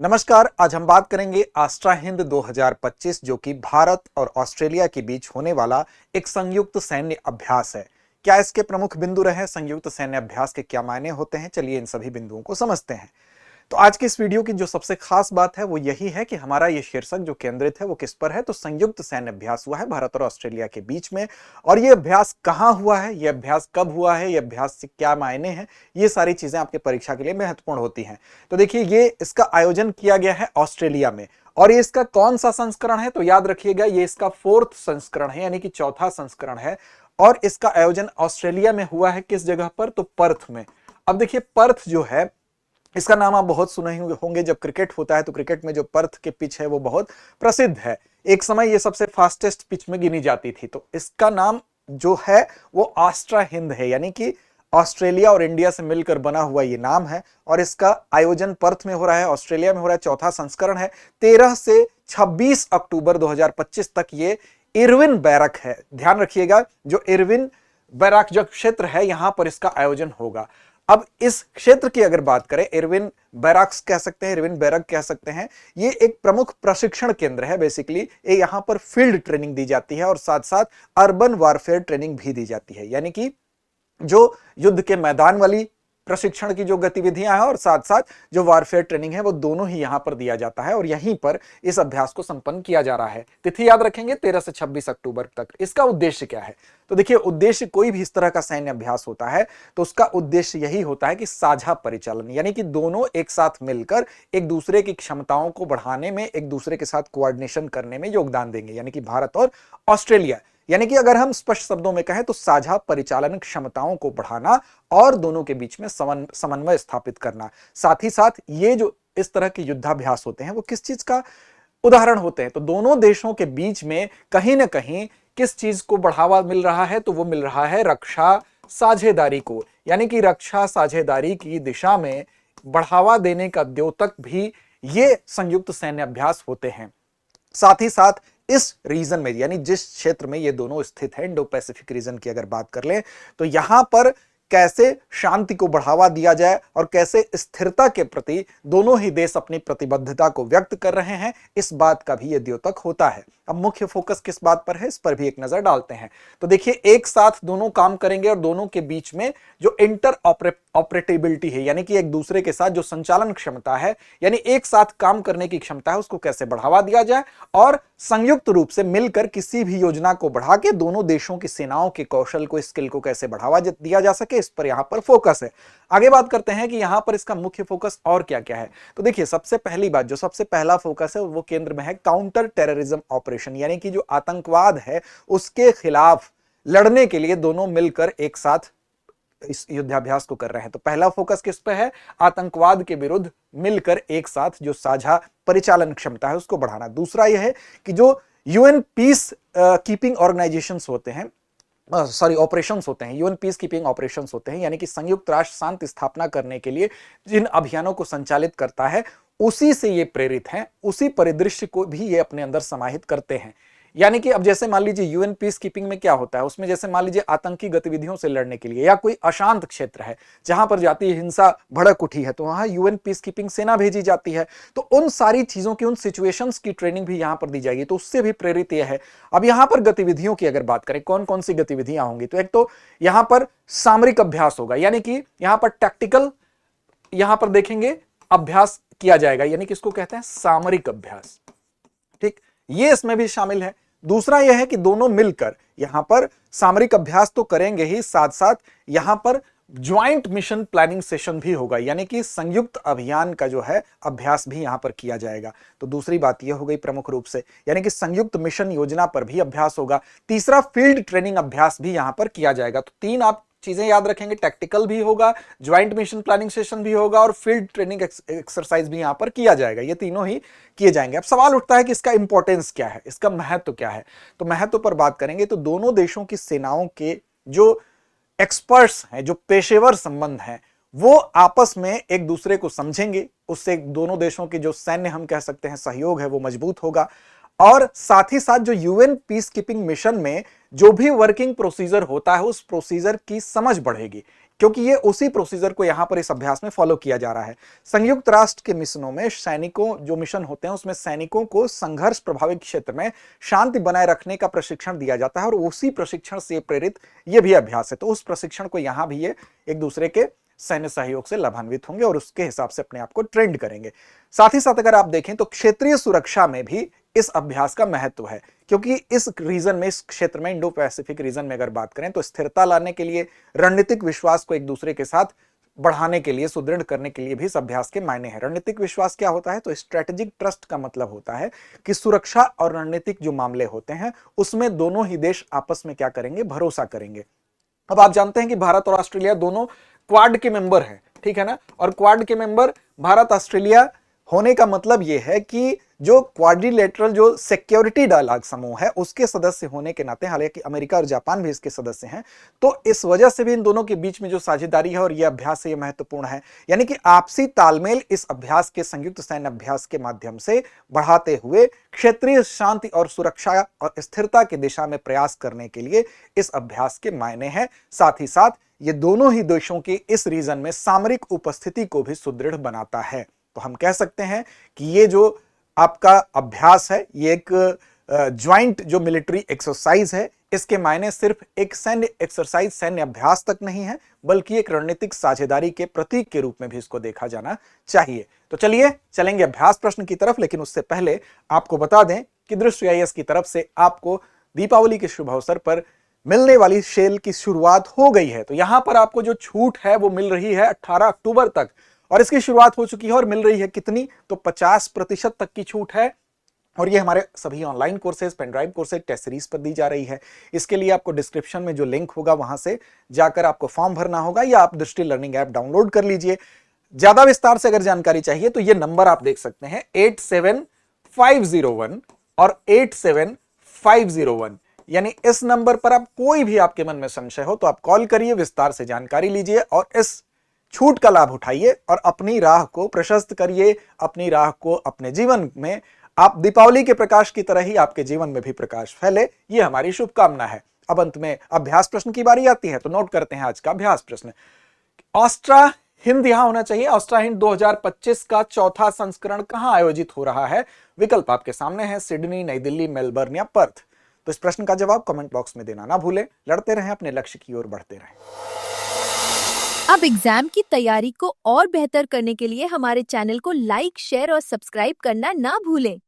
नमस्कार। आज हम बात करेंगे आस्ट्रा हिंद 2025 जो कि भारत और ऑस्ट्रेलिया के बीच होने वाला एक संयुक्त सैन्य अभ्यास है। क्या इसके प्रमुख बिंदु रहे, संयुक्त सैन्य अभ्यास के क्या मायने होते हैं, चलिए इन सभी बिंदुओं को समझते हैं। तो आज की इस वीडियो की जो सबसे खास बात है वो यही है कि हमारा ये शीर्षक जो केंद्रित है वो किस पर है, तो संयुक्त सैन्य अभ्यास हुआ है भारत और ऑस्ट्रेलिया के बीच में। और ये अभ्यास कहां हुआ है, ये अभ्यास कब हुआ है, ये अभ्यास से क्या मायने हैं, ये सारी चीजें आपके परीक्षा के लिए महत्वपूर्ण होती हैं। तो देखिए, ये इसका आयोजन किया गया है ऑस्ट्रेलिया में। और ये इसका कौन सा संस्करण है, तो याद रखिएगा ये इसका 4th संस्करण है, यानी कि चौथा संस्करण है। और इसका आयोजन ऑस्ट्रेलिया में हुआ है, किस जगह पर, तो पर्थ में। अब देखिए, पर्थ जो है इसका नाम आप बहुत सुने होंगे। जब क्रिकेट होता है तो क्रिकेट में जो पर्थ के पिच है वो बहुत प्रसिद्ध है। एक समय ये सबसे फास्टेस्ट पिच में गिनी जाती थी। तो इसका नाम जो है वो आस्ट्रा हिंद है, यानी कि ऑस्ट्रेलिया और इंडिया से मिलकर बना हुआ ये नाम है। और इसका आयोजन पर्थ में हो रहा है, ऑस्ट्रेलिया में हो रहा है। चौथा संस्करण है। 13 से 26 अक्टूबर 2025 तक ये इरविन बैरक है। ध्यान रखिएगा, जो इरविन बैरक जो क्षेत्र है यहां पर इसका आयोजन होगा। अब इस क्षेत्र की अगर बात करें, इरविन बैरक्स कह सकते हैं, इरविन बैरक कह सकते हैं। ये एक प्रमुख प्रशिक्षण केंद्र है। बेसिकली ये यहां पर फील्ड ट्रेनिंग दी जाती है और साथ साथ अर्बन वारफेयर ट्रेनिंग भी दी जाती है, यानी कि जो युद्ध के मैदान वाली प्रशिक्षण की जो गतिविधियां हैं और साथ साथ जो वारफेयर ट्रेनिंग है वो दोनों ही यहां पर दिया जाता है। और यहीं पर इस अभ्यास को संपन्न किया जा रहा है। तिथि याद रखेंगे, 13 से 26 अक्टूबर तक। इसका उद्देश्य क्या है, तो देखिए, उद्देश्य कोई भी इस तरह का सैन्य अभ्यास होता है तो उसका उद्देश्य यही होता है कि साझा परिचालन, यानी कि दोनों एक साथ मिलकर एक दूसरे की क्षमताओं को बढ़ाने में, एक दूसरे के साथ कोऑर्डिनेशन करने में योगदान देंगे, यानी कि भारत और ऑस्ट्रेलिया। यानी कि अगर हम स्पष्ट शब्दों में कहें तो साझा परिचालन क्षमताओं को बढ़ाना और दोनों के बीच में समन्वय स्थापित करना। साथ ही साथ ये जो इस तरह के युद्धाभ्यास होते हैं वो किस चीज का उदाहरण होते हैं, तो दोनों देशों के बीच में कहीं ना कहीं किस चीज को बढ़ावा मिल रहा है, तो वो मिल रहा है रक्षा साझेदारी को। यानी कि रक्षा साझेदारी की दिशा में बढ़ावा देने का द्योतक भी ये संयुक्त सैन्य अभ्यास होते हैं। साथ ही साथ इस रीजन में, यानी जिस क्षेत्र में ये दोनों स्थित है, इंडो पैसिफिक रीजन की अगर बात कर लें, तो यहां पर कैसे शांति को बढ़ावा दिया जाए और कैसे स्थिरता के प्रति दोनों ही देश अपनी प्रतिबद्धता को व्यक्त कर रहे हैं, इस बात का भी यह द्योतक होता है। अब मुख्य फोकस किस बात पर है, इस पर भी एक नजर डालते हैं। तो देखिए, एक साथ दोनों काम करेंगे और दोनों के बीच में जो इंटर ऑपरेटेबिलिटी है, यानी कि एक दूसरे के साथ जो संचालन क्षमता है, यानी एक साथ काम करने की क्षमता है, उसको कैसे बढ़ावा दिया जाए और संयुक्त रूप से मिलकर किसी भी योजना को बढ़ा के दोनों देशों की सेनाओं के कौशल को, स्किल को कैसे बढ़ावा दिया जा सके, इस पर यहां पर फोकस है। आगे बात करते हैं कि यहां पर इसका मुख्य फोकस और क्या क्या है। तो देखिए, सबसे पहली बात, जो सबसे पहला फोकस है वो केंद्र में है काउंटर टेररिज्म ऑपरेशन, यानी कि जो आतंकवाद है उसके खिलाफ लड़ने के लिए दोनों मिलकर एक साथ इस युद्धाभ्यास को कर रहे हैं। तो पहला फोकस किस पे है, आतंकवाद के विरुद्ध मिलकर एक साथ जो साझा परिचालन क्षमता है उसको बढ़ाना। दूसरा यह है कि जो यूएन पीस कीपिंग ऑर्गेनाइजेशंस होते हैं, ऑपरेशंस होते हैं, यूएन पीस कीपिंग ऑपरेशंस होते हैं, यानी कि संयुक्त राष्ट्र शांति स्थापना करने के लिए जिन अभियानों को संचालित करता है उसी से ये प्रेरित हैं, उसी परिदृश्य को भी ये अपने अंदर समाहित करते हैं। यानी कि अब जैसे मान लीजिए यूएन पीस कीपिंग में क्या होता है, उसमें जैसे मान लीजिए आतंकी गतिविधियों से लड़ने के लिए या कोई अशांत क्षेत्र है जहां पर जातीय हिंसा भड़क उठी है, तो वहां यूएन पीस कीपिंग सेना भेजी जाती है। तो उन सारी चीजों की, उन सिचुएशंस की ट्रेनिंग भी यहां पर दी जाएगी, तो उससे भी प्रेरित यह है। अब यहां पर गतिविधियों की अगर बात करें, कौन कौन सी गतिविधियां होंगी, तो एक तो यहां पर सामरिक अभ्यास होगा, यानी कि यहां पर टैक्टिकल, यहां पर देखेंगे अभ्यास किया जाएगा, यानी कि इसको कहते हैं सामरिक अभ्यास। ठीक, ये इसमें भी शामिल है। दूसरा यह है कि दोनों मिलकर यहां पर सामरिक अभ्यास तो करेंगे ही, साथ साथ यहां पर ज्वाइंट मिशन प्लानिंग सेशन भी होगा, यानी कि संयुक्त अभियान का जो है अभ्यास भी यहां पर किया जाएगा। तो दूसरी बात यह हो गई प्रमुख रूप से, यानी कि संयुक्त मिशन योजना पर भी अभ्यास होगा। तीसरा, फील्ड ट्रेनिंग अभ्यास भी यहां पर किया जाएगा। तो तीन आप चीजें याद रखेंगे, टैक्टिकल भी होगा, ज्वाइंट मिशन प्लानिंग सेशन भी होगा और फील्ड ट्रेनिंग एक्सरसाइज भी यहां पर किया जाएगा। ये तीनों ही किए जाएंगे। अब सवाल उठता है कि इसका इंपॉर्टेंस क्या है, इसका महत्व क्या है। तो महत्व पर बात करेंगे तो दोनों देशों की सेनाओं के जो एक्सपर्ट्स हैं, जो पेशेवर संबंध हैं, वो आपस में एक दूसरे को समझेंगे। उससे दोनों देशों की जो सैन्य, हम कह सकते हैं, सहयोग है वो मजबूत होगा। और साथ ही साथ जो यूएन पीस कीपिंग मिशन में जो भी वर्किंग प्रोसीजर होता है उस प्रोसीजर की समझ बढ़ेगी। क्योंकि ये उसी प्रोसीजर को यहां पर इस अभ्यास में फॉलो किया जा रहा है। संयुक्त राष्ट्र के मिशनों में सैनिकों जो मिशन होते हैं उसमें सैनिकों को संघर्ष प्रभावित क्षेत्र में शांति बनाए रखने का प्रशिक्षण दिया जाता है और उसी प्रशिक्षण से प्रेरित ये भी अभ्यास है। तो उस प्रशिक्षण को यहां भी ये एक दूसरे के सैन्य सहयोग से लाभान्वित होंगे और उसके हिसाब से अपने आप को ट्रेंड करेंगे। साथ ही साथ अगर आप देखें तो क्षेत्रीय सुरक्षा में भी इस अभ्यास का महत्व है, क्योंकि इस रीजन में, इस क्षेत्र में, इंडो पैसिफिक रीजन में अगर बात करें तो स्थिरता लाने के लिए, रणनीतिक विश्वास को एक दूसरे के साथ बढ़ाने के लिए, सुदृढ़ करने के लिए भी इस अभ्यास के मायने हैं। रणनीतिक विश्वास क्या होता है? तो स्ट्रेटेजिक ट्रस्ट का मतलब होता है कि सुरक्षा और रणनीतिक जो मामले होते हैं उसमें दोनों ही देश आपस में क्या करेंगे? भरोसा करेंगे। अब आप जानते हैं कि भारत और ऑस्ट्रेलिया दोनों क्वाड के मेंबर हैं, ठीक है ना? और क्वाड के मेंबर भारत ऑस्ट्रेलिया होने का मतलब यह है कि जो क्वाड्रिलेटरल जो सिक्योरिटी डायलॉग समूह है उसके सदस्य होने के नाते, हालांकि अमेरिका और जापान भी इसके सदस्य हैं, तो इस वजह से भी इन दोनों के बीच में जो साझेदारी है और यह अभ्यास है ये महत्वपूर्ण है। यानी कि आपसी तालमेल इस अभ्यास के, संयुक्त सैन्य अभ्यास के माध्यम से बढ़ाते हुए क्षेत्रीय शांति और सुरक्षा और स्थिरता की दिशा में प्रयास करने के लिए इस अभ्यास के मायने हैं। साथ ही साथ ये दोनों ही देशों की इस रीजन में सामरिक उपस्थिति को भी सुदृढ़ बनाता है। तो हम कह सकते हैं कि ये जो आपका अभ्यास है ये एक ज्वाइंट जो मिलिट्री एक्सरसाइज है, इसके मायने सिर्फ एक सैन्य एक्सरसाइज, सैन्य अभ्यास तक नहीं है, बल्कि एक रणनीतिक साझेदारी के प्रतीक के रूप में भी इसको देखा जाना चाहिए। तो चलिए चलेंगे अभ्यास प्रश्न की तरफ, लेकिन उससे पहले आपको बता दें कि दृश्य आईएएस की तरफ से आपको दीपावली के शुभ अवसर पर मिलने वाली सेल की शुरुआत हो गई है। तो यहां पर आपको जो छूट है वो मिल रही है 18 अक्टूबर तक, और इसकी शुरुआत हो चुकी है और मिल रही है कितनी? तो 50% तक की छूट है। और ये हमारे सभी online courses, pen drive courses, test series पर दी जा रही है। इसके लिए आपको डिस्क्रिप्शन में जो लिंक होगा वहां से जाकर आपको फॉर्म भरना होगा, या आप दृष्टि लर्निंग ऐप डाउनलोड कर लीजिए। ज्यादा विस्तार से अगर जानकारी चाहिए तो ये नंबर आप देख सकते हैं 87501 और 87501, यानी इस नंबर पर आप कोई भी आपके मन में संशय हो तो आप कॉल करिए, विस्तार से जानकारी लीजिए और इस छूट का लाभ उठाइए और अपनी राह को प्रशस्त करिए, अपनी राह को अपने जीवन में आप दीपावली के प्रकाश की तरह ही आपके जीवन में भी प्रकाश फैले, ये हमारी शुभकामना है। अब अंत में अभ्यास प्रश्न की बारी आती है, तो नोट करते हैं आज का अभ्यास प्रश्न। ऑस्ट्रा हिंद यहां होना चाहिए। ऑस्ट्रा हिंद 2025 का चौथा संस्करण कहां आयोजित हो रहा है? विकल्प आपके सामने है, सिडनी, नई दिल्ली, मेलबर्न या पर्थ। तो इस प्रश्न का जवाब कमेंट बॉक्स में देना ना भूलें। लड़ते रहें, अपने लक्ष्य की ओर बढ़ते रहें। अब एग्जाम की तैयारी को और बेहतर करने के लिए हमारे चैनल को लाइक, शेयर और सब्सक्राइब करना ना भूलें।